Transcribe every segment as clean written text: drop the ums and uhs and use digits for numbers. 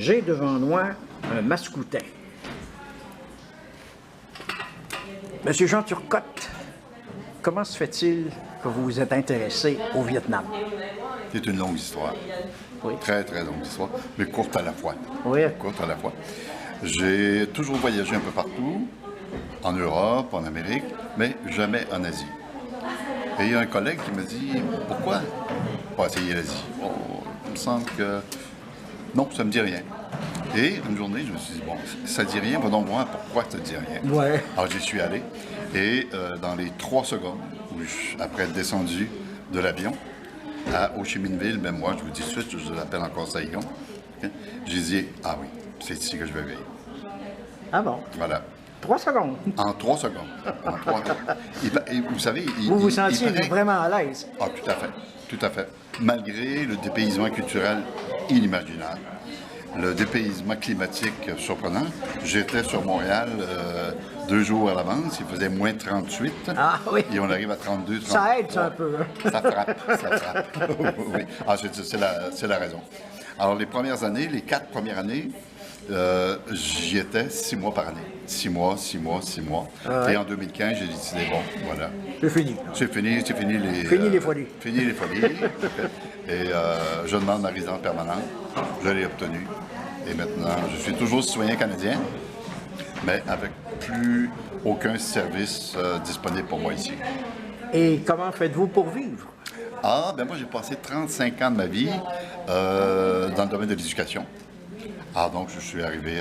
J'ai devant moi un mascoutin. Monsieur Jean Turcotte, comment se fait-il que vous vous êtes intéressé au Vietnam? C'est une longue histoire. Oui. Très, très longue histoire, mais courte à la fois. Oui. Courte à la fois. J'ai toujours voyagé un peu partout, en Europe, en Amérique, mais jamais en Asie. Et il y a un collègue qui me dit, pourquoi pas essayer l'Asie? Oh, il me semble que non, ça me dit rien. Et une journée, je me suis dit, bon, ça dit rien, va donc voir pourquoi ça ne dit rien. Ouais. Alors j'y suis allé, et dans les 3 secondes, après être descendu de l'avion, à Ho Chi Minh Ville, même moi, je vous dis tout de suite, je l'appelle encore Saigon, j'ai dit, ah oui, c'est ici que je vais vivre. Ah bon? Voilà. 3 secondes. En 3 secondes. En 3... et vous savez, Vous vous sentiez vraiment à l'aise? Ah, tout à fait. Tout à fait. Malgré le dépaysement culturel inimaginable, le dépaysement climatique surprenant, j'étais sur Montréal 2 jours à l'avance, il faisait moins 38. Ah oui. Et on arrive à 32, 33. Ça aide un peu. Ça frappe, ça frappe. Oui. Ah, c'est la raison. Alors, les premières années, les 4 premières années, j'y étais 6 mois par année. 6 mois, 6 mois, 6 mois. Ouais. Et en 2015, j'ai décidé, bon, voilà. C'est fini. C'est fini les... Fini les folies. Fini les folies. Et je demande ma résidence permanente. Je l'ai obtenue. Et maintenant, je suis toujours citoyen canadien, mais avec plus aucun service disponible pour moi ici. Et comment faites-vous pour vivre? Ah, ben moi, j'ai passé 35 ans de ma vie dans le domaine de l'éducation. Ah, donc, je suis arrivé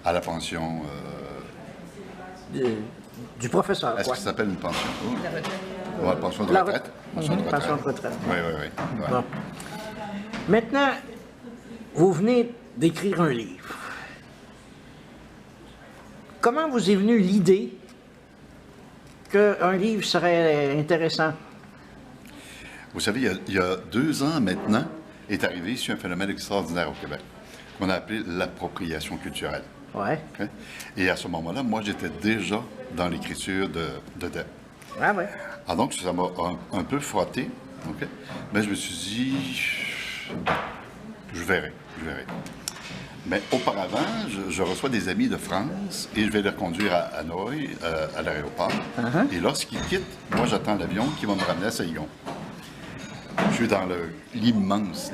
à la pension... Du professeur, Est-ce quoi. que ça s'appelle une pension? La retraite. Oui, pension de La retraite. Pension de retraite. Oui, oui, oui. Ouais. Bon. Maintenant, vous venez d'écrire un livre. Comment vous est venue l'idée qu'un livre serait intéressant? Vous savez, il y a 2 ans maintenant, est arrivé ici un phénomène extraordinaire au Québec, qu'on a appelé l'appropriation culturelle. Ouais. Okay? Et à ce moment-là, moi, j'étais déjà dans l'écriture de Deb. Ah ouais. Ah, donc, ça m'a un peu frotté, okay? Mais je me suis dit, je verrai. Mais auparavant, je reçois des amis de France et je vais les reconduire à Hanoï, à l'aéroport. Et lorsqu'ils quittent, moi, j'attends l'avion qui va me ramener à Saigon. Je suis dans l'immense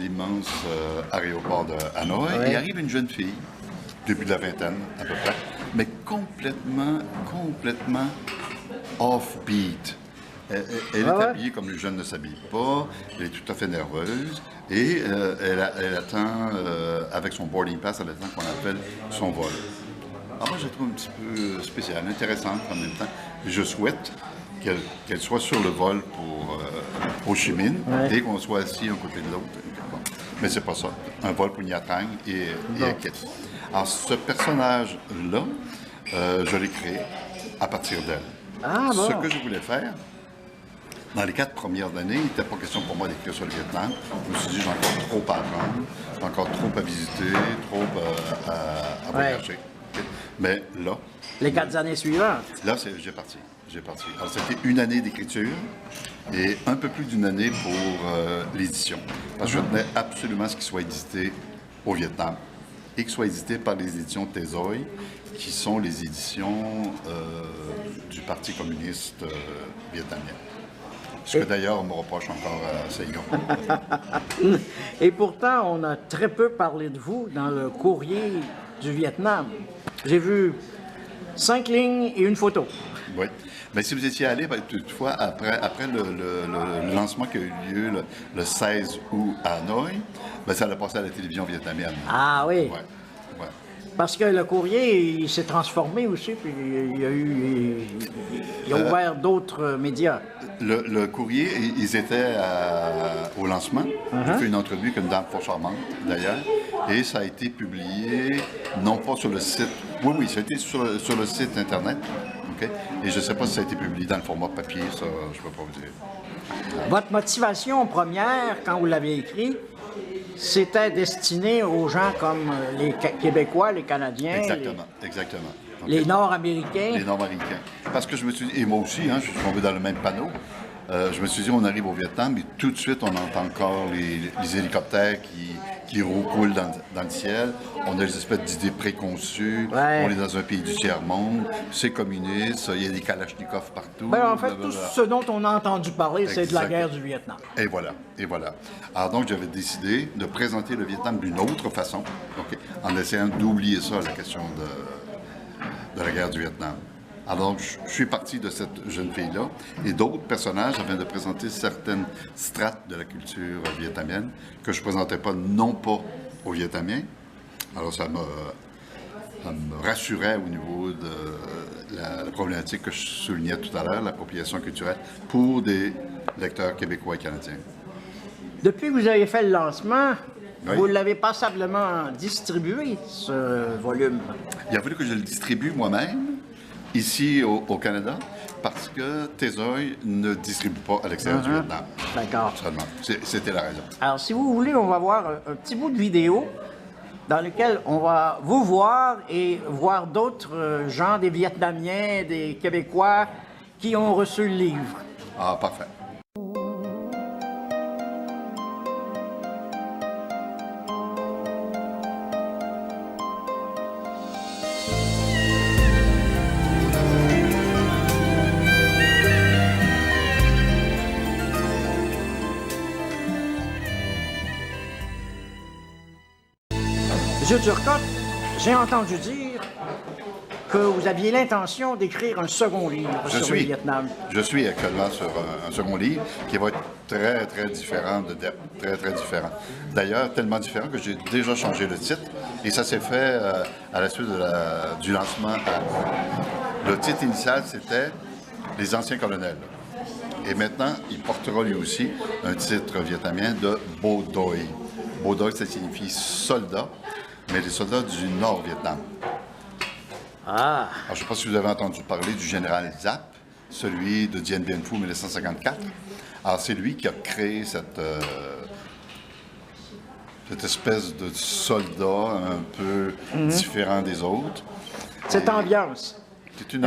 aéroport de Hanoï et arrive une jeune fille, début de la vingtaine à peu près, mais complètement off-beat. Elle est habillée comme les jeunes ne s'habillent pas, elle est tout à fait nerveuse et elle attend, avec son boarding pass, elle attend qu'on appelle son vol. Alors moi, je la trouve un petit peu spéciale, intéressante en même temps. Je souhaite qu'elle soit sur le vol pour Ho Chi Minh, dès qu'on soit assis un côté de l'autre. Bon. Mais c'est pas ça. Un vol pour Nha Trang et elle quitte. Alors, ce personnage-là, je l'ai créé à partir d'elle. Ah, bon. Ce que je voulais faire, dans les 4 premières années, il n'était pas question pour moi d'écrire sur le Vietnam. Je me suis dit, j'ai encore trop à apprendre, j'ai encore trop à visiter, trop à voyager. Okay? Mais là... Les 4 années suivantes? Là, j'ai parti. Alors, c'était une année d'écriture et un peu plus d'une année pour l'édition. Parce que je tenais absolument ce qui soit édité au Vietnam et qui soit édité par les éditions Thézoï, qui sont les éditions du Parti communiste vietnamien. Ce que d'ailleurs on me reproche encore à Saigon. Et pourtant, on a très peu parlé de vous dans le courrier du Vietnam. J'ai vu 5 lignes et une photo. Oui. Mais si vous étiez allé, toutefois, après le lancement qui a eu lieu le 16 août à Hanoï, ça allait passer à la télévision vietnamienne. Ah oui. Ouais. Parce que le courrier, il s'est transformé aussi, puis il a ouvert d'autres médias. Le courrier, ils étaient au lancement. J'ai fait une entrevue avec une dame fort charmante, d'ailleurs, et ça a été publié, non pas sur le site, oui, ça a été sur le site Internet, okay? Et je ne sais pas si ça a été publié dans le format papier, ça, je ne peux pas vous dire. Votre motivation première, quand vous l'avez écrit, c'était destiné aux gens comme les Québécois, les Canadiens, Exactement. Okay. Les Nord-Américains. Les Nord-Américains. Parce que je me suis dit, et moi aussi, je suis tombé dans le même panneau, je me suis dit, on arrive au Vietnam et tout de suite, on entend encore les hélicoptères qui roulent dans le ciel. On a des espèces d'idées préconçues. Ouais. On est dans un pays du tiers-monde. C'est communiste. Il y a des kalachnikovs partout. Ben, en fait, blablabla. tout ce dont on a entendu parler, c'est de la Exact. guerre du Vietnam. Et voilà, et voilà. Alors donc, j'avais décidé de présenter le Vietnam d'une autre façon, ok, en essayant d'oublier ça, la question de la guerre du Vietnam. Alors, je suis parti de cette jeune fille-là, et d'autres personnages afin de présenter certaines strates de la culture vietnamienne que je ne présentais pas, non pas aux Vietnamiens. Alors, ça me rassurait au niveau de la problématique que je soulignais tout à l'heure, l'appropriation culturelle, pour des lecteurs québécois et canadiens. Depuis que vous avez fait le lancement, Oui. vous l'avez passablement distribué, ce volume. Il a fallu que je le distribue moi-même, ici au Canada, parce que Tézoï ne distribue pas à l'extérieur du Vietnam. D'accord. Seulement. C'était la raison. Alors, si vous voulez, on va voir un petit bout de vidéo dans lequel on va vous voir et voir d'autres gens, des Vietnamiens, des Québécois qui ont reçu le livre. Ah, parfait. Monsieur Turcotte, j'ai entendu dire que vous aviez l'intention d'écrire un second livre sur le Vietnam. Je suis actuellement sur un second livre qui va être très, très différent de depth, très, très différent. D'ailleurs, tellement différent que j'ai déjà changé le titre et ça s'est fait à la suite du lancement. Le titre initial, c'était « Les anciens colonels ». Et maintenant, il portera lui aussi un titre vietnamien de « Bo Doi ». Bo Doi, ça signifie « soldat », mais les soldats du Nord-Vietnam. Ah, Alors, je ne sais pas si vous avez entendu parler du général Giap, celui de Dien Bien Phu 1954. Alors, c'est lui qui a créé cette espèce de soldat un peu différent des autres. cette ambiance C'est une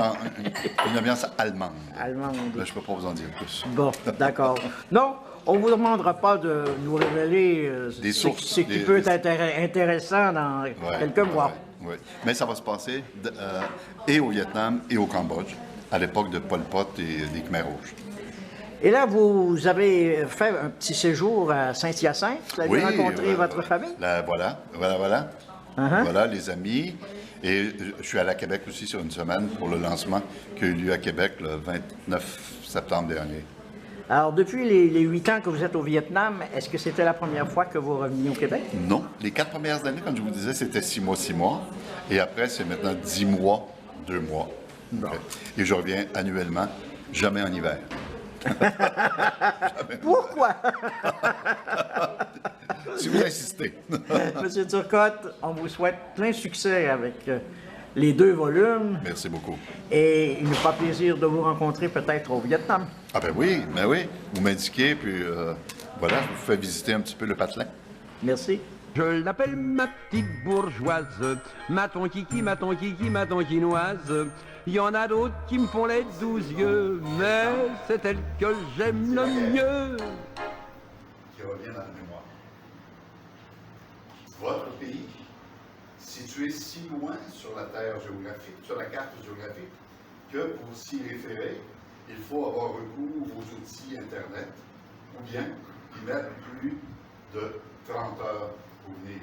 ambiance allemande. allemande. Là, je ne peux pas vous en dire plus. Bon, d'accord. Non, on ne vous demandera pas de nous révéler Des sources, ce qui peut être intéressant dans Ouais, quelques mois. ouais, ouais. Mais ça va se passer et au Vietnam et au Cambodge, à l'époque de Pol Pot et des Khmers rouges. Et là, vous avez fait un petit séjour à Saint-Hyacinthe. Vous avez rencontré votre famille? Voilà. Voilà, les amis. Et je suis allé à Québec aussi sur une semaine pour le lancement qui a eu lieu à Québec le 29 septembre dernier. Alors, depuis les 8 ans que vous êtes au Vietnam, est-ce que c'était la première fois que vous reveniez au Québec? Non, les 4 premières années, comme je vous disais, c'était 6 mois, 6 mois. Et après, c'est maintenant 10 mois, 2 mois. Bon. Et je reviens annuellement, jamais en hiver. Pourquoi? Si vous insistez. Monsieur Turcotte, on vous souhaite plein succès avec les 2 volumes. Merci beaucoup. Et il nous fera plaisir de vous rencontrer peut-être au Vietnam. Ah ben oui. Vous m'indiquez, puis voilà, je vous fais visiter un petit peu le patelin. Merci. Je l'appelle ma petite bourgeoise, ma ton kiki, ma ton kiki, ma ton quinoise. Il y en a d'autres qui me font les 12 yeux, mais c'est elle que j'aime le mieux. Qui revient dans la mémoire. Votre pays, situé si loin sur la terre géographique, sur la carte géographique, que pour s'y référer, il faut avoir recours aux outils Internet ou bien y mettre plus de 30 heures pour venir.